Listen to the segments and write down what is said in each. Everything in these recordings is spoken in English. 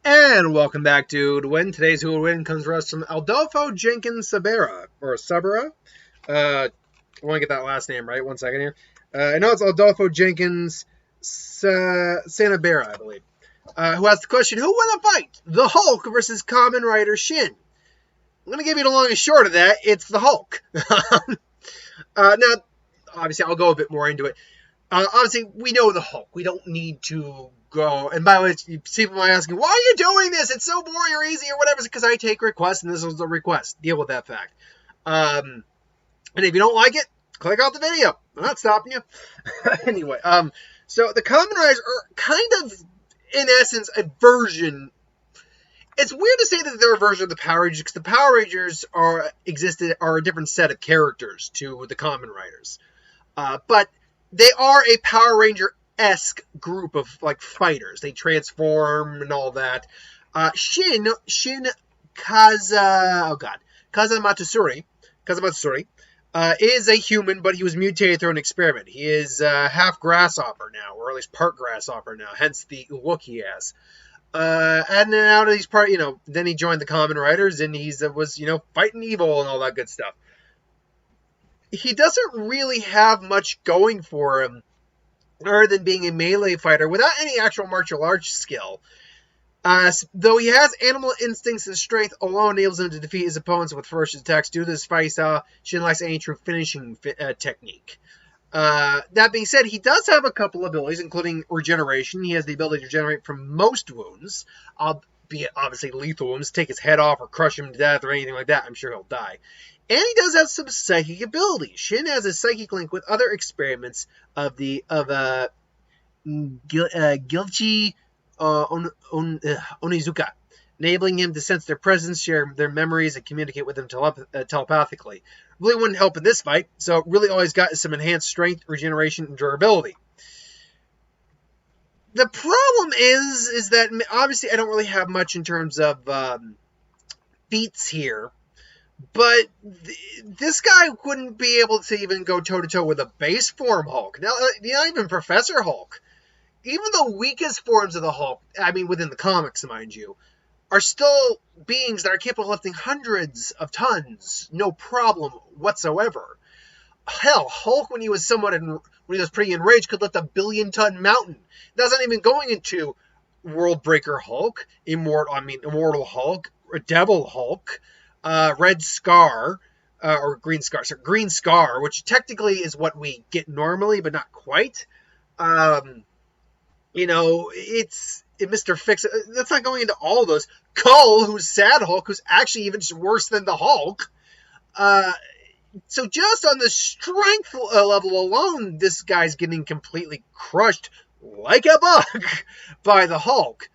And welcome back to Win. Today's Who Will Win comes to us from Adolfo Jenkins Sabera, or Sabera. I want to get that last name right. 1 second here. I know it's Adolfo Jenkins Sanabera, I believe, who asked the question, who won a fight? The Hulk versus Kamen Rider Shin. I'm going to give you the long and short of that. It's the Hulk. Now, obviously, I'll go a bit more into it. Obviously, we know the Hulk. We don't need to go. And by the way, people might be asking, why are you doing this? It's so boring or easy or whatever. It's because I take requests, and this was a request. Deal with that fact. And if you don't like it, click off the video. I'm not stopping you. Anyway, so the Kamen Riders are kind of, in essence, a version. It's weird to say that they're a version of the Power Rangers, because the Power Rangers are a different set of characters to the Kamen Riders. But they are a Power Ranger-esque group of fighters. They transform and all that. Shin Kazamatsuri is a human, but he was mutated through an experiment. He is half grasshopper now, or at least part grasshopper now, hence the look he has. And then out of these then he joined the Kamen Riders, and he was fighting evil and all that good stuff. He doesn't really have much going for him other than being a melee fighter without any actual martial arts skill. Though he has animal instincts and strength alone enables him to defeat his opponents with ferocious attacks. Due to this fight style, Shin lacks any true finishing technique. That being said, he does have a couple abilities, including regeneration. He has the ability to regenerate from most wounds, albeit obviously lethal wounds, take his head off or crush him to death or anything like that. I'm sure he'll die. And he does have some psychic abilities. Shin has a psychic link with other experiments of Gilchi Onizuka, enabling him to sense their presence, share their memories, and communicate with them telepathically. Really wouldn't help in this fight, so really all he's got is some enhanced strength, regeneration, and durability. The problem is that obviously I don't really have much in terms of feats here. But this guy wouldn't be able to even go toe-to-toe with a base form Hulk. Now, not even Professor Hulk. Even the weakest forms of the Hulk, I mean within the comics, mind you, are still beings that are capable of lifting hundreds of tons. No problem whatsoever. Hell, Hulk, when he was pretty enraged, could lift a 1 billion-ton mountain. That's not even going into World Breaker Hulk, Immortal Hulk, or Devil Hulk, Red Scar, or Green Scar. So Green Scar, which technically is what we get normally, but not quite. It's Mr. Fix. That's not going into all of those. Kull, who's Sad Hulk, who's actually even worse than the Hulk. So just on the strength level alone, this guy's getting completely crushed like a bug by the Hulk.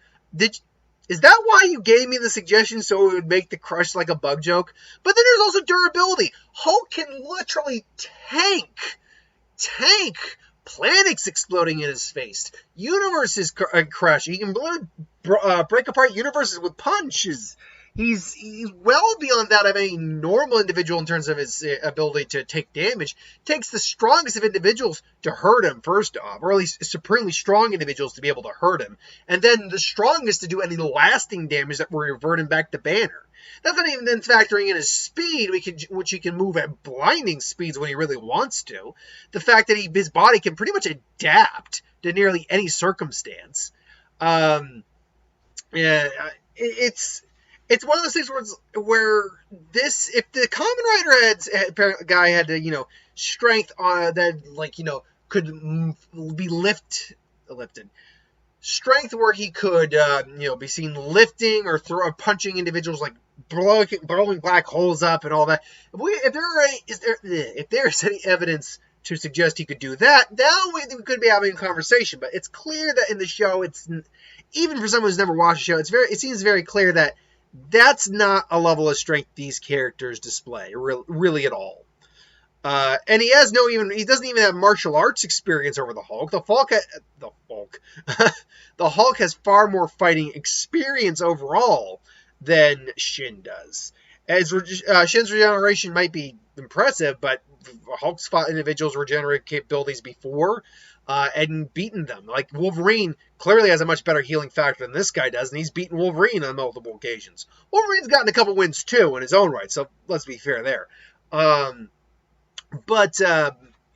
Is that why you gave me the suggestion, so it would make the crush like a bug joke? But then there's also durability. Hulk can literally tank planets exploding in his face. Universes crash. He can break apart universes with punches. He's well beyond that of any normal individual in terms of his ability to take damage. Takes the strongest of individuals to hurt him, first off, or at least supremely strong individuals to be able to hurt him, and then the strongest to do any lasting damage that will revert him back to Banner. That's not even then factoring in his speed, which he can move at blinding speeds when he really wants to. The fact that his body can pretty much adapt to nearly any circumstance. It's one of those things where if the Kamen Rider guy had to, strength that, could be lifted. Strength where he could, be seen lifting or punching individuals, blowing black holes up and all that. If there's any evidence to suggest he could do that, then we could be having a conversation. But it's clear that in the show, even for someone who's never watched the show, it seems very clear that that's not a level of strength these characters display, really at all. And he doesn't even have martial arts experience over the Hulk. The Hulk has far more fighting experience overall than Shin does. Shin's regeneration might be impressive, but Hulk's fought individuals regenerate capabilities before. and beaten them. Like, Wolverine clearly has a much better healing factor than this guy does, and he's beaten Wolverine on multiple occasions. Wolverine's gotten a couple wins, too, in his own right, so let's be fair there.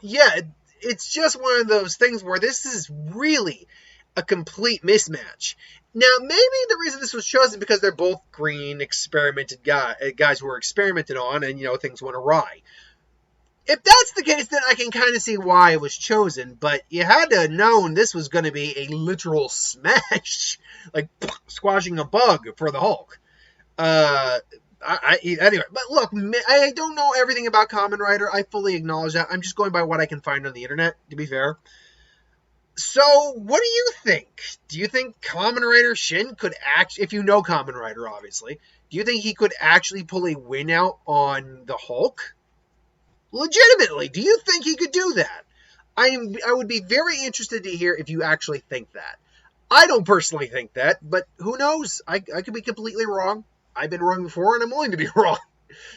Yeah, it's just one of those things where this is really a complete mismatch. Now, maybe the reason this was chosen because they're both green, experimented guys who were experimented on, and, things went awry. If that's the case, then I can kind of see why it was chosen, but you had to have known this was going to be a literal smash, like squashing a bug for the Hulk. Anyway, but look, I don't know everything about Kamen Rider. I fully acknowledge that. I'm just going by what I can find on the internet, to be fair. So, what do you think? Do you think Kamen Rider Shin could actually, if you know Kamen Rider, obviously, do you think he could actually pull a win out on the Hulk? Legitimately, do you think he could do that? I would be very interested to hear if you actually think that. I don't personally think that, but who knows? I could be completely wrong. I've been wrong before, and I'm willing to be wrong.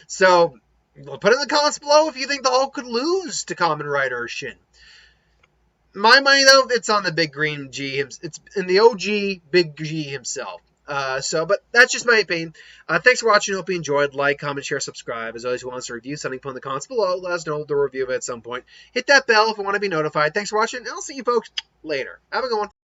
So, put in the comments below if you think the Hulk could lose to Kamen Rider or Shin. My money, though, it's on the Big Green G. It's in the OG Big G himself. But that's just my opinion. Thanks for watching. Hope you enjoyed. Like, comment, share, subscribe. As always, if you want us to review something, put in the comments below. Let us know the review of it at some point. Hit that bell if you want to be notified. Thanks for watching, and I'll see you folks later. Have a good one.